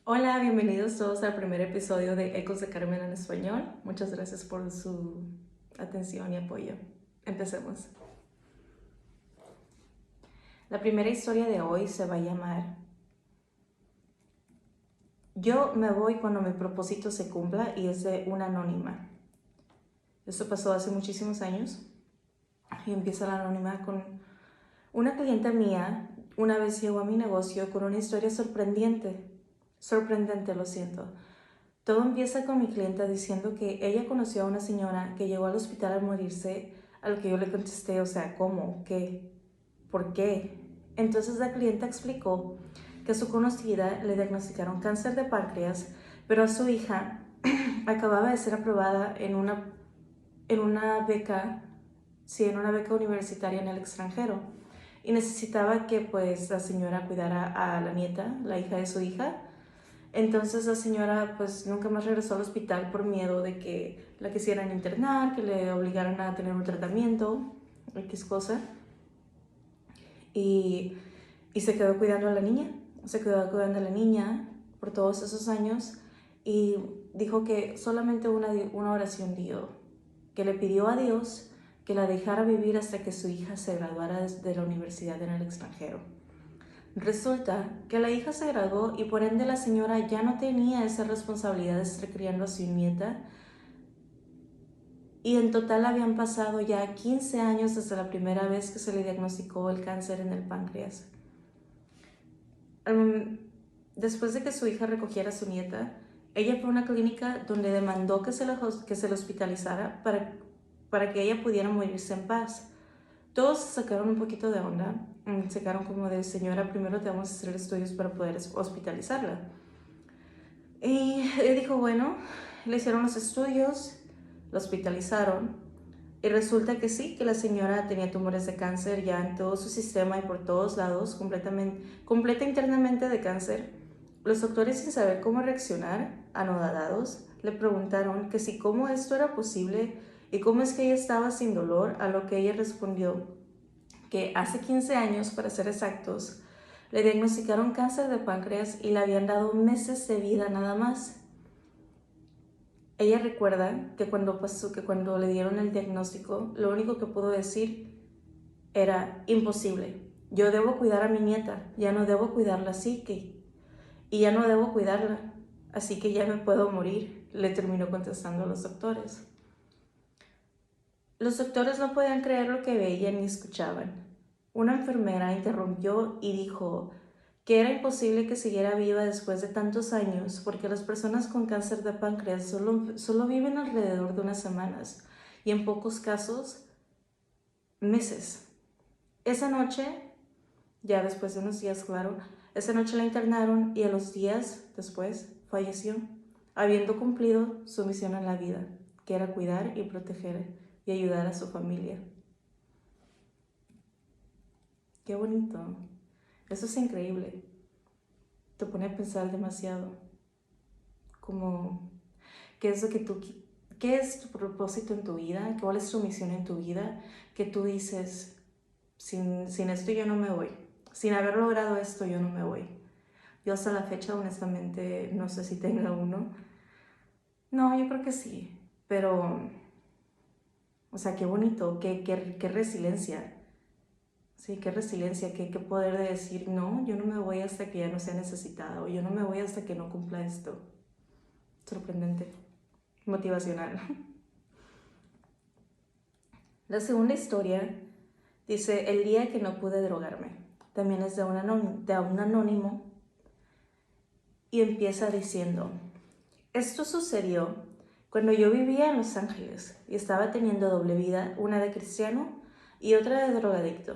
Hola, bienvenidos todos al primer episodio de Ecos de Carmen en español. Muchas gracias por su atención y apoyo. Empecemos. La primera historia de hoy se va a llamar Yo me voy cuando mi propósito se cumpla y es de una anónima. Esto pasó hace muchísimos años y empieza la anónima con una clienta mía. Una vez llegó a mi negocio con una historia sorprendente, lo siento. Todo empieza con mi clienta diciendo que ella conoció a una señora que llegó al hospital al morirse, a lo que yo le contesté, o sea, ¿cómo? ¿Qué? ¿Por qué? Entonces la clienta explicó que a su conocida le diagnosticaron cáncer de páncreas, pero a su hija acababa de ser aprobada en una beca, sí, en una beca universitaria en el extranjero, y necesitaba que pues la señora cuidara a la nieta, la hija de su hija. Entonces la señora pues nunca más regresó al hospital por miedo de que la quisieran internar, que le obligaran a tener un tratamiento, X cosa. Y, y se quedó cuidando a la niña, por todos esos años, y dijo que solamente una oración dio, que le pidió a Dios que la dejara vivir hasta que su hija se graduara de la universidad en el extranjero. Resulta que la hija se graduó y por ende la señora ya no tenía esa responsabilidad de estar criando a su nieta, y en total habían pasado ya 15 años desde la primera vez que se le diagnosticó el cáncer en el páncreas. Después de que su hija recogiera a su nieta, ella fue a una clínica donde demandó que se la hospitalizara para que ella pudiera morirse en paz. Todos se sacaron un poquito de onda, se quedaron como de, señora, primero te vamos a hacer estudios para poder hospitalizarla. Y ella dijo, bueno, le hicieron los estudios, la hospitalizaron, y resulta que sí, que la señora tenía tumores de cáncer ya en todo su sistema y por todos lados, completa internamente de cáncer. Los doctores, sin saber cómo reaccionar, anodadados, le preguntaron que si cómo esto era posible y cómo es que ella estaba sin dolor, a lo que ella respondió que hace 15 años, para ser exactos, le diagnosticaron cáncer de páncreas y le habían dado meses de vida nada más. Ella recuerda que cuando le dieron el diagnóstico, lo único que pudo decir era imposible. Yo debo cuidar a mi nieta, ya no debo cuidarla así y ya no debo cuidarla, así que ya me puedo morir, le terminó contestando a los doctores. Los doctores no podían creer lo que veían ni escuchaban. Una enfermera interrumpió y dijo que era imposible que siguiera viva después de tantos años porque las personas con cáncer de páncreas solo viven alrededor de unas semanas y en pocos casos meses. Esa noche, ya después de unos días, claro, esa noche la internaron y a los días después falleció, habiendo cumplido su misión en la vida, que era cuidar y proteger y ayudar a su familia. Qué bonito. Eso es increíble. Te pone a pensar demasiado. Como, ¿qué es lo que qué es tu propósito en tu vida? ¿Cuál es tu misión en tu vida? Que tú dices, sin esto yo no me voy. Sin haber logrado esto yo no me voy. Yo hasta la fecha, honestamente, no sé si tenga uno. No, yo creo que sí. Pero, o sea, qué bonito, qué resiliencia. Sí, qué resiliencia, qué poder de decir, no, yo no me voy hasta que ya no sea necesitada, o yo no me voy hasta que no cumpla esto. Sorprendente, motivacional. La segunda historia dice, el día que no pude drogarme. También es de un anónimo y empieza diciendo, esto sucedió cuando yo vivía en Los Ángeles y estaba teniendo doble vida, una de cristiano y otra de drogadicto.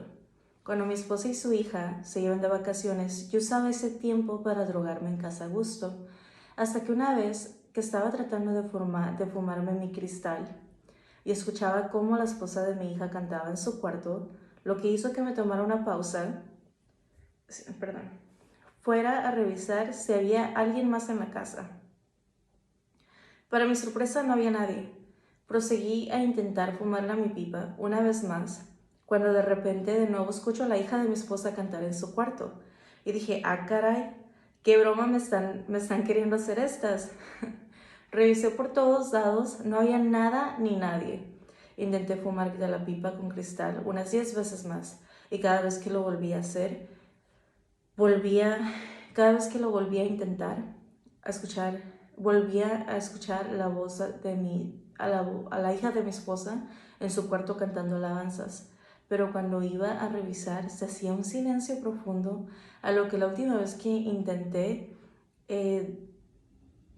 Cuando mi esposa y su hija se iban de vacaciones, yo usaba ese tiempo para drogarme en casa a gusto, hasta que una vez que estaba tratando de fumarme mi cristal y escuchaba cómo la esposa de mi hija cantaba en su cuarto, lo que hizo que me tomara una pausa, perdón, fuera a revisar si había alguien más en la casa. Para mi sorpresa no había nadie. Proseguí a intentar fumarla mi pipa una vez más, cuando de repente de nuevo escucho a la hija de mi esposa cantar en su cuarto. Y dije, ah caray, ¿qué broma me están queriendo hacer estas? Revisé por todos lados, no había nada ni nadie. Intenté fumar de la pipa con cristal unas 10 veces más, y cada vez que lo volvía a hacer, cada vez que lo volvía a intentar, volvía a escuchar la voz a la hija de mi esposa en su cuarto cantando alabanzas. Pero cuando iba a revisar, se hacía un silencio profundo, a lo que la última vez que intenté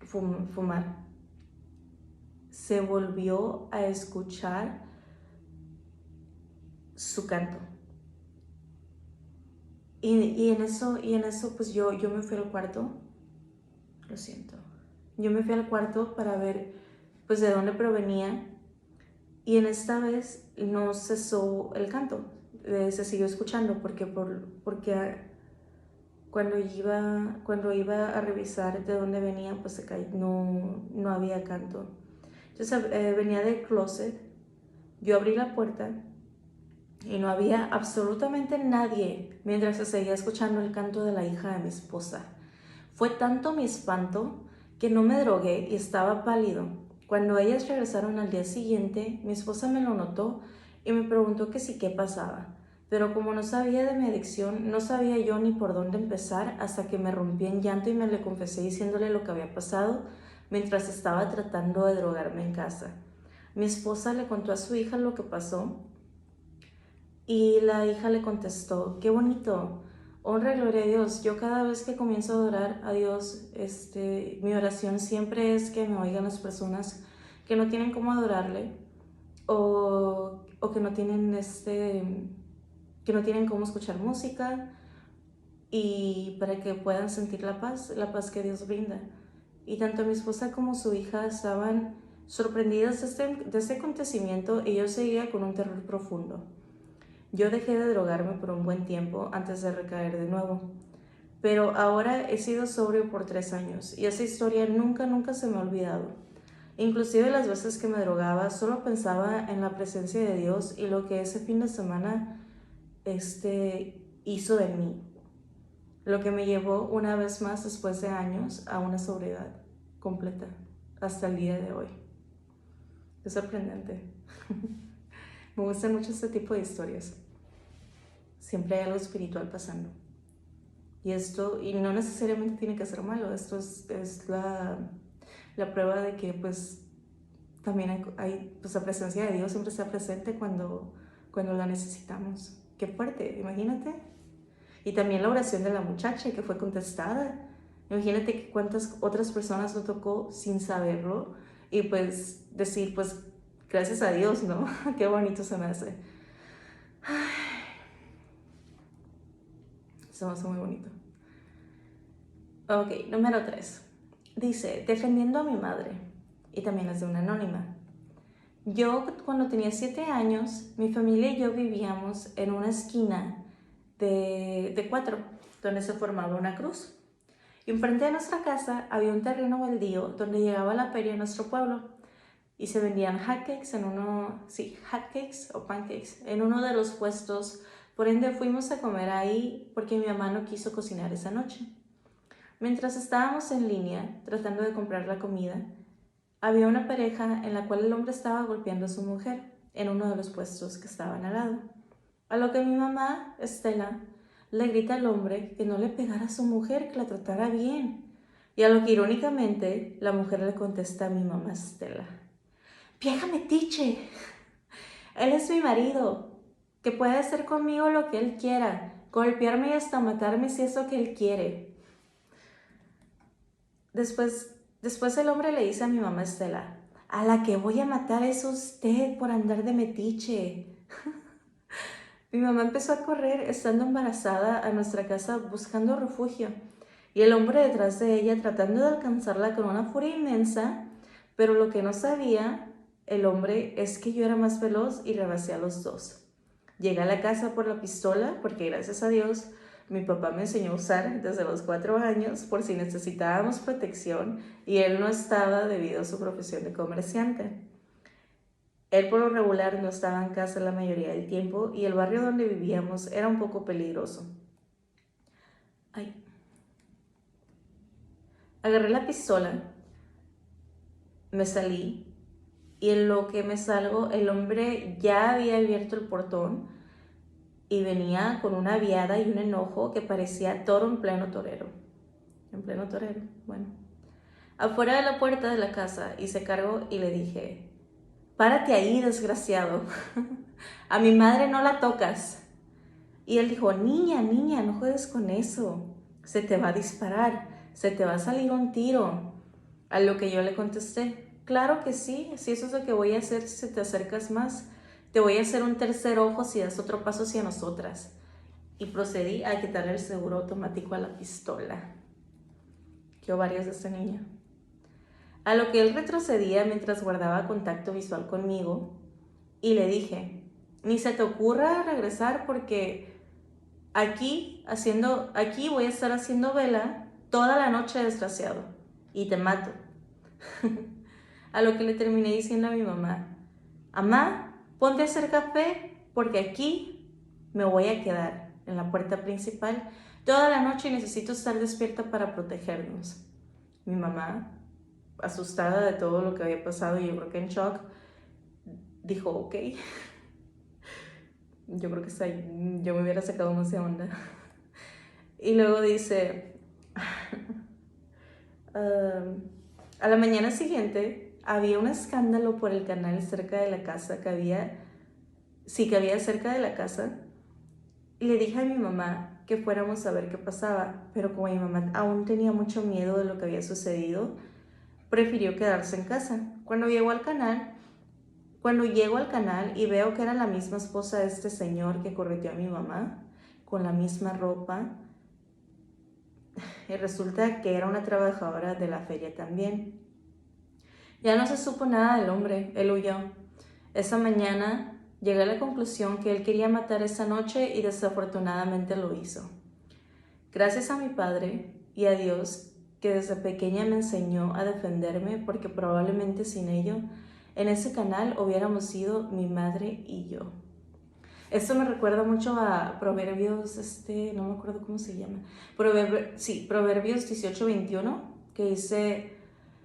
fumar, se volvió a escuchar su canto. Y en eso pues yo me fui al cuarto, lo siento, yo me fui al cuarto para ver pues de dónde provenía, y en esta vez no cesó el canto, se siguió escuchando porque cuando iba a revisar de dónde venía, pues no había canto. Entonces venía del closet, yo abrí la puerta y no había absolutamente nadie mientras se seguía escuchando el canto de la hija de mi esposa. Fue tanto mi espanto que no me drogué y estaba pálido. Cuando ellas regresaron al día siguiente, mi esposa me lo notó y me preguntó que sí, qué pasaba. Pero como no sabía de mi adicción, no sabía yo ni por dónde empezar, hasta que me rompí en llanto y me le confesé diciéndole lo que había pasado mientras estaba tratando de drogarme en casa. Mi esposa le contó a su hija lo que pasó y la hija le contestó: qué bonito, honra y gloria a Dios. Yo cada vez que comienzo a adorar a Dios, mi oración siempre es que me oigan las personas que no tienen cómo adorarle, o que no tienen que no tienen cómo escuchar música, y para que puedan sentir la paz que Dios brinda. Y tanto mi esposa como su hija estaban sorprendidas de este acontecimiento, y yo seguía con un terror profundo. Yo dejé de drogarme por un buen tiempo antes de recaer de nuevo, pero ahora he sido sobrio por 3 años y esa historia nunca se me ha olvidado. Inclusive las veces que me drogaba solo pensaba en la presencia de Dios y lo que ese fin de semana hizo de mí, lo que me llevó una vez más, después de años, a una sobriedad completa hasta el día de hoy. Es sorprendente. Me gustan mucho este tipo de historias. Siempre hay algo espiritual pasando. Y no necesariamente tiene que ser malo. Esto es la prueba de que pues también hay pues, la presencia de Dios siempre está presente cuando la necesitamos. Qué fuerte, imagínate. Y también la oración de la muchacha que fue contestada. Imagínate que cuántas otras personas lo tocó sin saberlo, y pues decir pues gracias a Dios, ¿no? Qué bonito se me hace. Se me hace muy bonito. Ok, número 3. Dice: defendiendo a mi madre. Y también es de una anónima. Yo, cuando tenía 7 años, mi familia y yo vivíamos en una esquina de 4, donde se formaba una cruz. Y enfrente de nuestra casa había un terreno baldío donde llegaba la feria de nuestro pueblo, y se vendían hotcakes hotcakes o pancakes en uno de los puestos. Por ende fuimos a comer ahí porque mi mamá no quiso cocinar esa noche. Mientras estábamos en línea tratando de comprar la comida, había una pareja en la cual el hombre estaba golpeando a su mujer en uno de los puestos que estaban al lado. A lo que mi mamá, Estela, le grita al hombre que no le pegara a su mujer, que la tratara bien. Y a lo que irónicamente la mujer le contesta a mi mamá Estela: vieja metiche, él es mi marido, que puede hacer conmigo lo que él quiera, golpearme y hasta matarme si es lo que él quiere. Después el hombre le dice a mi mamá Estela: a la que voy a matar es usted por andar de metiche. Mi mamá empezó a correr, estando embarazada, a nuestra casa buscando refugio, y el hombre detrás de ella tratando de alcanzarla con una furia inmensa, pero lo que no sabía el hombre es que yo era más veloz y rebasé a los dos. Llegué a la casa por la pistola porque, gracias a Dios, mi papá me enseñó a usar desde los 4 años por si necesitábamos protección, y él no estaba debido a su profesión de comerciante. Él por lo regular no estaba en casa la mayoría del tiempo, y el barrio donde vivíamos era un poco peligroso. Ay. Agarré la pistola, me salí y en lo que me salgo, el hombre ya había abierto el portón y venía con una viada y un enojo que parecía toro en pleno torero. En pleno torero, bueno. Afuera de la puerta de la casa hice cargo y le dije, párate ahí, desgraciado. A mi madre no la tocas. Y él dijo, niña, niña, no juegues con eso. Se te va a disparar, se te va a salir un tiro. A lo que yo le contesté, claro que sí, si eso es lo que voy a hacer si te acercas más. Te voy a hacer un tercer ojo si das otro paso hacia nosotras. Y procedí a quitarle el seguro automático a la pistola. ¿Qué ovarios de esta niña? A lo que él retrocedía mientras guardaba contacto visual conmigo y le dije, ni se te ocurra regresar porque aquí voy a estar haciendo vela toda la noche, desgraciado, y te mato. A lo que le terminé diciendo a mi mamá, mamá, ponte a hacer café porque aquí me voy a quedar en la puerta principal toda la noche y necesito estar despierta para protegernos. Mi mamá, asustada de todo lo que había pasado y yo creo que en shock, dijo, ok. Yo creo que yo me hubiera sacado más de onda. Y luego dice, a la mañana siguiente había un escándalo por el canal cerca de la casa que había cerca de la casa. Y le dije a mi mamá que fuéramos a ver qué pasaba, pero como mi mamá aún tenía mucho miedo de lo que había sucedido, prefirió quedarse en casa. Cuando llego al canal y veo que era la misma esposa de este señor que correteó a mi mamá, con la misma ropa, y resulta que era una trabajadora de la feria también. Ya no se supo nada del hombre, él huyó. Esa mañana llegué a la conclusión que él quería matar esa noche y desafortunadamente lo hizo. Gracias a mi padre y a Dios que desde pequeña me enseñó a defenderme porque probablemente sin ello en ese canal hubiéramos sido mi madre y yo. Esto me recuerda mucho a Proverbios, no me acuerdo cómo se llama. Proverbios 18:21, que dice,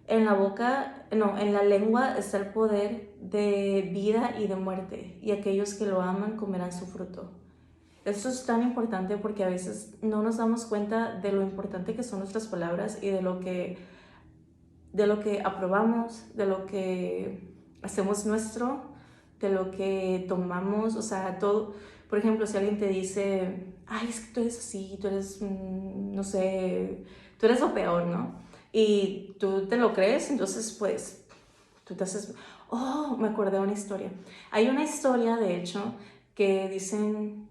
en la lengua está el poder de vida y de muerte, y aquellos que lo aman comerán su fruto. Esto es tan importante porque a veces no nos damos cuenta de lo importante que son nuestras palabras y de lo que aprobamos, de lo que hacemos nuestro, de lo que tomamos, o sea, todo. Por ejemplo, si alguien te dice, ay, es que tú eres así, tú eres, no sé, tú eres lo peor, ¿no? Y tú te lo crees, entonces pues tú te haces, oh, me acordé de una historia. Hay una historia, de hecho, que dicen,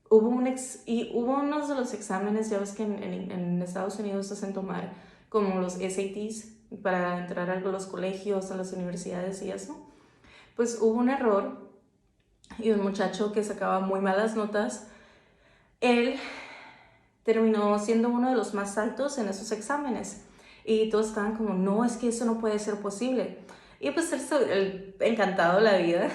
hubo unos de los exámenes, ya ves que en Estados Unidos hacen tomar como los SATs para entrar a los colegios, a las universidades y eso. Pues hubo un error y un muchacho que sacaba muy malas notas, él terminó siendo uno de los más altos en esos exámenes. Y todos estaban como, no, es que eso no puede ser posible. Y pues él encantado de la vida,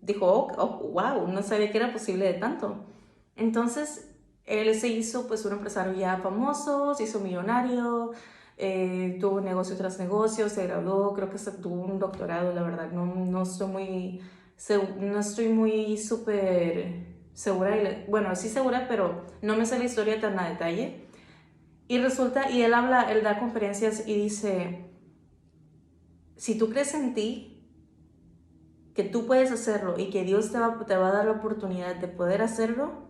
dijo, oh, wow, no sabía que era posible de tanto. Entonces, él se hizo pues un empresario ya famoso, se hizo millonario, tuvo negocio tras negocio, se graduó, creo que tuvo un doctorado, la verdad, no estoy muy súper segura, bueno, sí segura, pero no me sé la historia tan a detalle. Y resulta, y él da conferencias y dice, si tú crees en ti, que tú puedes hacerlo y que Dios te va a dar la oportunidad de poder hacerlo,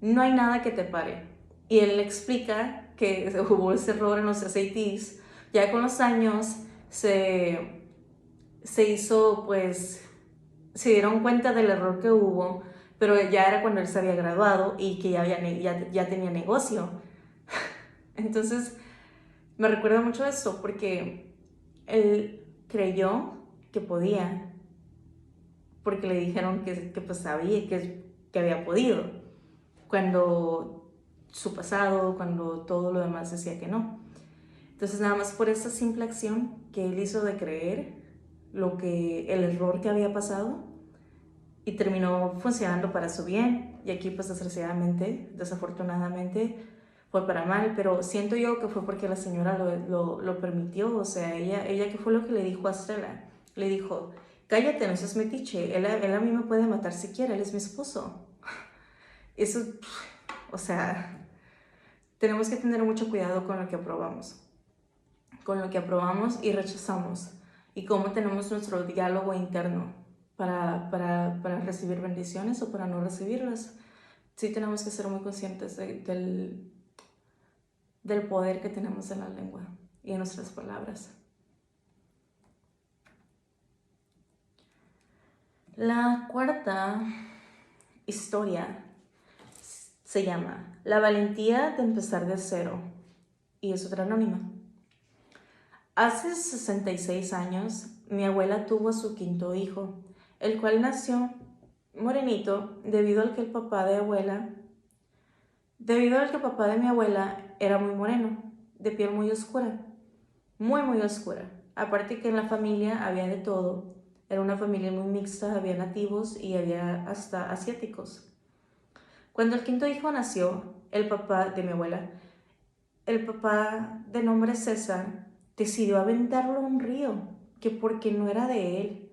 no hay nada que te pare. Y él explica que hubo ese error en los SATs, ya con los años se hizo, pues, se dieron cuenta del error que hubo, pero ya era cuando él se había graduado y que ya tenía negocio. Entonces, me recuerda mucho eso porque él creyó que podía, porque le dijeron que pues sabía que había podido, cuando su pasado, cuando todo lo demás decía que no. Entonces nada más por esa simple acción que él hizo de creer el error que había pasado, y terminó funcionando para su bien. Y aquí pues desafortunadamente fue para mal, pero siento yo que fue porque la señora lo permitió. O sea, ella ¿qué fue lo que le dijo a Stella? Le dijo, cállate, no seas metiche, él a mí me puede matar si quiere, él es mi esposo. Eso, o sea, tenemos que tener mucho cuidado con lo que aprobamos y rechazamos, y cómo tenemos nuestro diálogo interno para recibir bendiciones o para no recibirlas. Sí tenemos que ser muy conscientes del poder que tenemos en la lengua y en nuestras palabras. La cuarta historia se llama La valentía de empezar de cero, y es otra anónima. Hace 66 años, mi abuela tuvo a su quinto hijo, el cual nació morenito debido al que el papá de mi abuela era muy moreno, de piel muy oscura, muy oscura. Aparte que en la familia había de todo, era una familia muy mixta, había nativos y había hasta asiáticos. Cuando el quinto hijo nació, el papá de mi abuela, el papá de nombre César, decidió aventarlo a un río, que porque no era de él,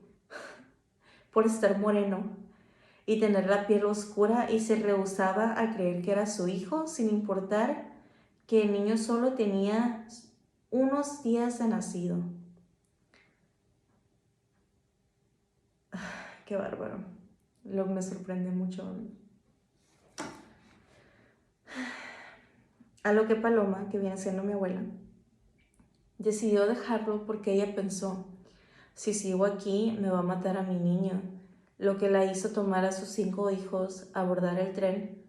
por estar moreno y tener la piel oscura, y se rehusaba a creer que era su hijo, sin importar que el niño solo tenía unos días de nacido. Qué bárbaro. Lo que me sorprende mucho. A lo que Paloma, que viene siendo mi abuela, decidió dejarlo porque ella pensó, si sigo aquí me va a matar a mi niño, lo que la hizo tomar a sus 5 hijos, abordar el tren.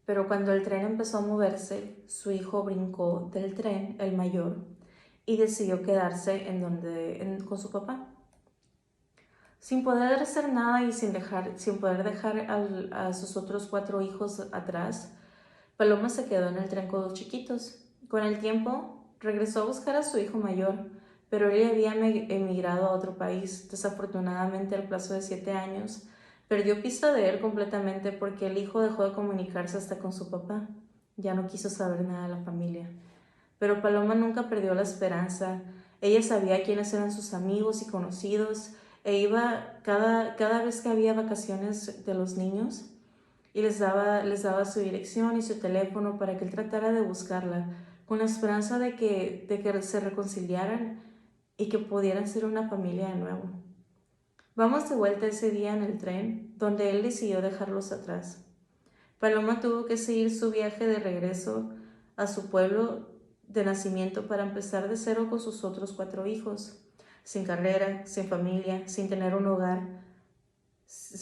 Pero cuando el tren empezó a moverse, su hijo brincó del tren, el mayor, y decidió quedarse con su papá. Sin poder hacer nada y sin poder dejar a sus otros 4 hijos atrás, Paloma se quedó en el tren con los chiquitos. Con el tiempo, regresó a buscar a su hijo mayor, pero él había emigrado a otro país. Desafortunadamente, al plazo de 7 años, perdió pista de él completamente porque el hijo dejó de comunicarse hasta con su papá. Ya no quiso saber nada de la familia. Pero Paloma nunca perdió la esperanza. Ella sabía quiénes eran sus amigos y conocidos, e iba cada vez que había vacaciones de los niños, y les daba su dirección y su teléfono para que él tratara de buscarla, con la esperanza de que se reconciliaran y que pudieran ser una familia de nuevo. Vamos de vuelta ese día en el tren, donde él decidió dejarlos atrás. Paloma tuvo que seguir su viaje de regreso a su pueblo de nacimiento para empezar de cero con sus otros 4 hijos, sin carrera, sin familia, sin tener un hogar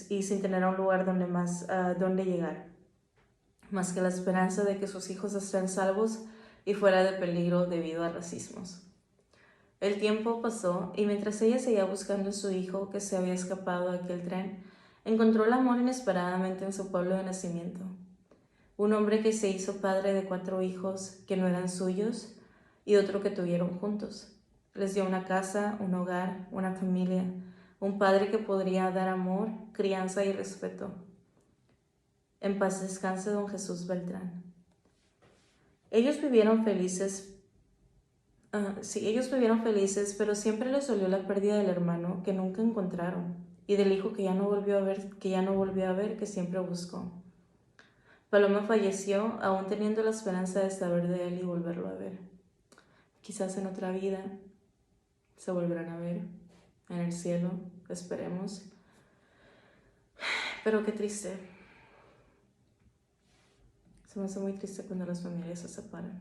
y sin tener un lugar donde llegar, más que la esperanza de que sus hijos estén salvos y fuera de peligro debido a racismos. El tiempo pasó y mientras ella seguía buscando a su hijo que se había escapado de aquel tren, encontró el amor inesperadamente en su pueblo de nacimiento. Un hombre que se hizo padre de 4 hijos que no eran suyos y otro que tuvieron juntos. Les dio una casa, un hogar, una familia, un padre que podría dar amor, crianza y respeto. En paz descanse don Jesús Beltrán. Ellos vivieron felices, pero siempre les dolió la pérdida del hermano que nunca encontraron y del hijo que ya no volvió a ver, que siempre buscó. Paloma falleció aún teniendo la esperanza de saber de él y volverlo a ver. Quizás en otra vida se volverán a ver, en el cielo, esperemos. Pero qué triste. Se me hace muy triste cuando las familias se separan.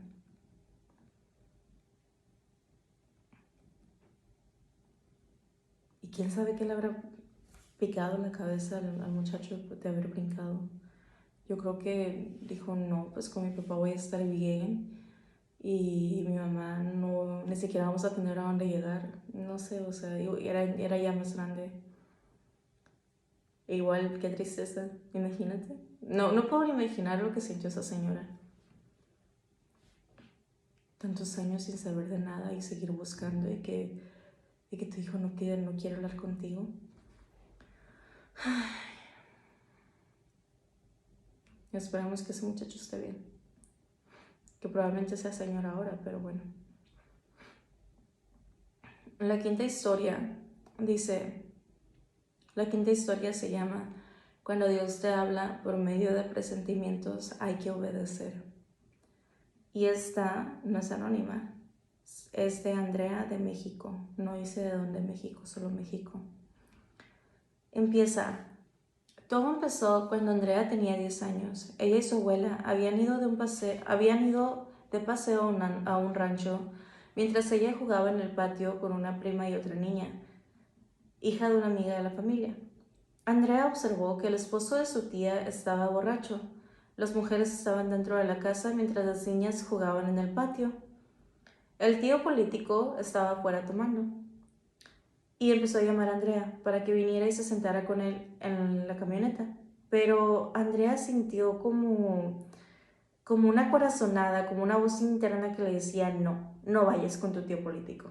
Y quién sabe qué le habrá picado la cabeza al muchacho de haber brincado. Yo creo que dijo, no, pues con mi papá voy a estar bien y mi mamá no, ni siquiera vamos a tener a dónde llegar. No sé, o sea, era ya más grande. E igual, qué tristeza, imagínate. No puedo ni imaginar lo que sintió esa señora. Tantos años sin saber de nada y seguir buscando y que tu hijo no quiere hablar contigo. Ay. Esperamos que ese muchacho esté bien. que probablemente sea señor ahora, pero bueno. La quinta historia dice, la quinta historia se llama Cuando Dios te habla por medio de presentimientos hay que obedecer. Y esta no es anónima, es de Andrea de México, no dice de dónde México, solo México. Empieza. Todo empezó cuando Andrea tenía 10 años. Ella y su abuela habían ido de paseo a un rancho mientras ella jugaba en el patio con una prima y otra niña, hija de una amiga de la familia. Andrea observó que el esposo de su tía estaba borracho. Las mujeres estaban dentro de la casa mientras las niñas jugaban en el patio. El tío político estaba afuera tomando. Y empezó a llamar a Andrea para que viniera y se sentara con él en la camioneta. Pero Andrea sintió como una corazonada, como una voz interna que le decía, no, no vayas con tu tío político.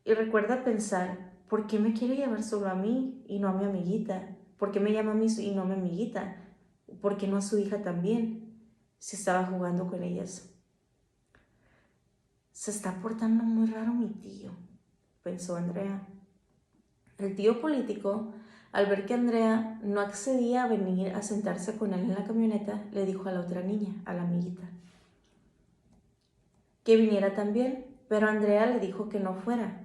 Y recuerda pensar, ¿por qué me quiere llevar solo a mí y no a mi amiguita? ¿Por qué me llama a mí y no a mi amiguita? ¿Por qué no a su hija también? Si estaba jugando con ellas. Se está portando muy raro mi tío, pensó Andrea. El tío político, al ver que Andrea no accedía a venir a sentarse con él en la camioneta, le dijo a la otra niña, a la amiguita, que viniera también, pero Andrea le dijo que no fuera,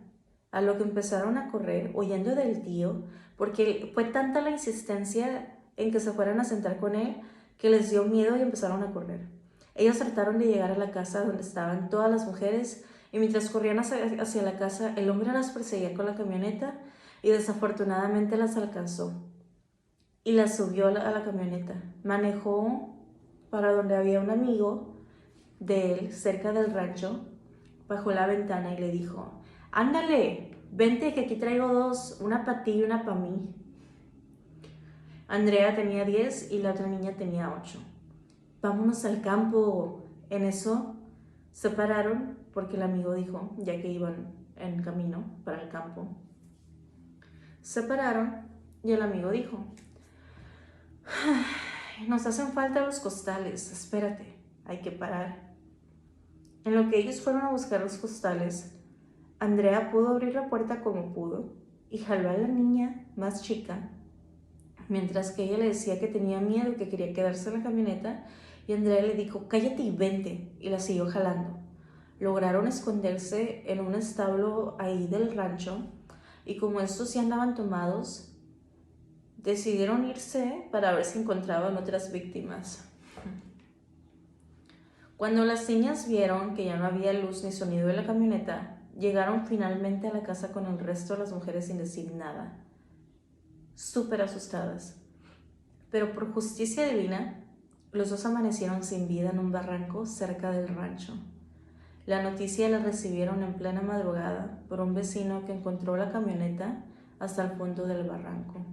a lo que empezaron a correr huyendo del tío, porque fue tanta la insistencia en que se fueran a sentar con él que les dio miedo y empezaron a correr. Ellos trataron de llegar a la casa donde estaban todas las mujeres y mientras corrían hacia la casa, el hombre las perseguía con la camioneta y desafortunadamente las alcanzó y las subió a la camioneta. Manejó para donde había un amigo de él, cerca del rancho, bajó la ventana y le dijo, ándale, vente que aquí traigo dos, una para ti y una para mí. Andrea tenía 10 y la otra niña tenía 8. Vámonos al campo. En eso se pararon porque el amigo dijo, ya que iban en camino para el campo, se pararon y el amigo dijo, nos hacen falta los costales, espérate, hay que parar. En lo que ellos fueron a buscar los costales, Andrea pudo abrir la puerta como pudo y jaló a la niña más chica, mientras que ella le decía que tenía miedo, que quería quedarse en la camioneta, y Andrea le dijo, cállate y vente, y la siguió jalando. Lograron esconderse en un establo ahí del rancho, y como estos ya andaban tomados, decidieron irse para ver si encontraban otras víctimas. Cuando las niñas vieron que ya no había luz ni sonido de la camioneta, llegaron finalmente a la casa con el resto de las mujeres sin decir nada, súper asustadas. Pero por justicia divina, los dos amanecieron sin vida en un barranco cerca del rancho. La noticia la recibieron en plena madrugada por un vecino que encontró la camioneta hasta el fondo del barranco.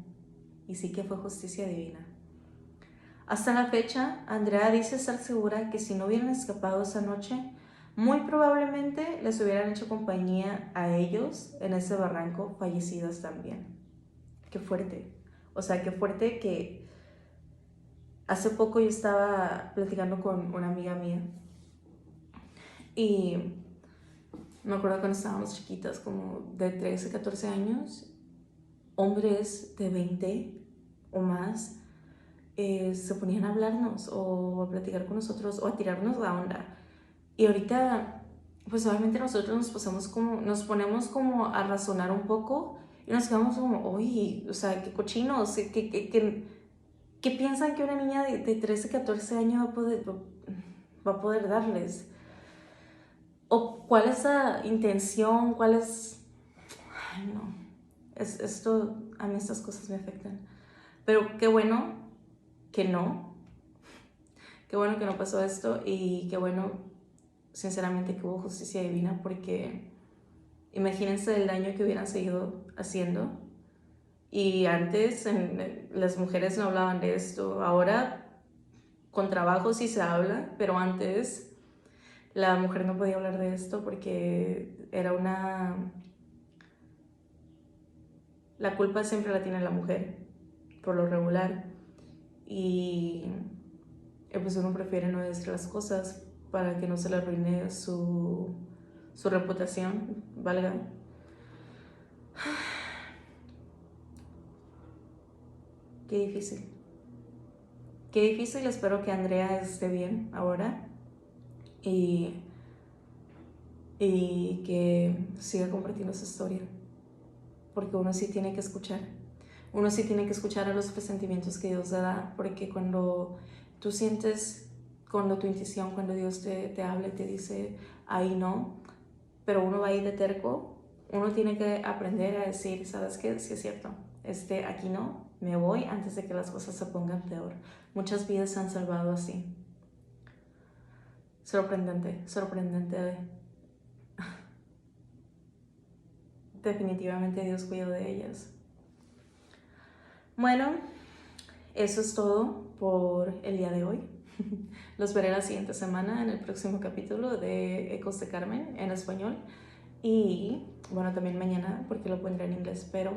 Y sí que fue justicia divina. Hasta la fecha, Andrea dice estar segura que si no hubieran escapado esa noche, muy probablemente les hubieran hecho compañía a ellos en ese barranco, fallecidos también. Qué fuerte. O sea, qué fuerte que hace poco yo estaba platicando con una amiga mía y me acuerdo cuando estábamos chiquitas, como de 13, 14 años, hombres de 20 o más se ponían a hablarnos o a platicar con nosotros o a tirarnos la onda. Y ahorita, pues obviamente nosotros nos ponemos como a razonar un poco y nos quedamos como, oye, o sea, qué cochinos, ¿qué piensan que una niña de 13, 14 años va a poder darles? ¿O cuál es la intención? ¿Cuál es...? Ay, no. Esto, a mí estas cosas me afectan. Pero qué bueno que no. Qué bueno que no pasó esto y qué bueno, sinceramente, que hubo justicia divina porque imagínense el daño que hubieran seguido haciendo. Y antes las mujeres no hablaban de esto. Ahora con trabajo sí se habla, pero antes la mujer no podía hablar de esto porque era la culpa siempre la tiene la mujer, por lo regular. Y pues uno prefiere no decir las cosas para que no se le arruine su reputación, valga. Qué difícil. Qué difícil, espero que Andrea esté bien ahora y que siga compartiendo su historia, porque uno sí tiene que escuchar. Uno sí tiene que escuchar a los presentimientos que Dios le da, porque cuando tú sientes, cuando tu intuición, cuando Dios te habla y te dice, ahí no, pero uno va ahí de terco, uno tiene que aprender a decir, ¿sabes qué? Sí es cierto, aquí no, me voy antes de que las cosas se pongan peor. Muchas vidas se han salvado así. Sorprendente, sorprendente. Definitivamente Dios cuidó de ellas. Bueno, eso es todo por el día de hoy. Los veré la siguiente semana en el próximo capítulo de Ecos de Carmen en español. Y bueno, también mañana porque lo pondré en inglés. Pero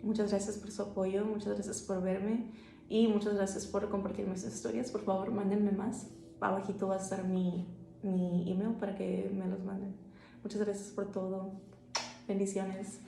muchas gracias por su apoyo, muchas gracias por verme y muchas gracias por compartir mis historias. Por favor, mándenme más. Abajito va a estar mi email para que me los manden. Muchas gracias por todo. Bendiciones.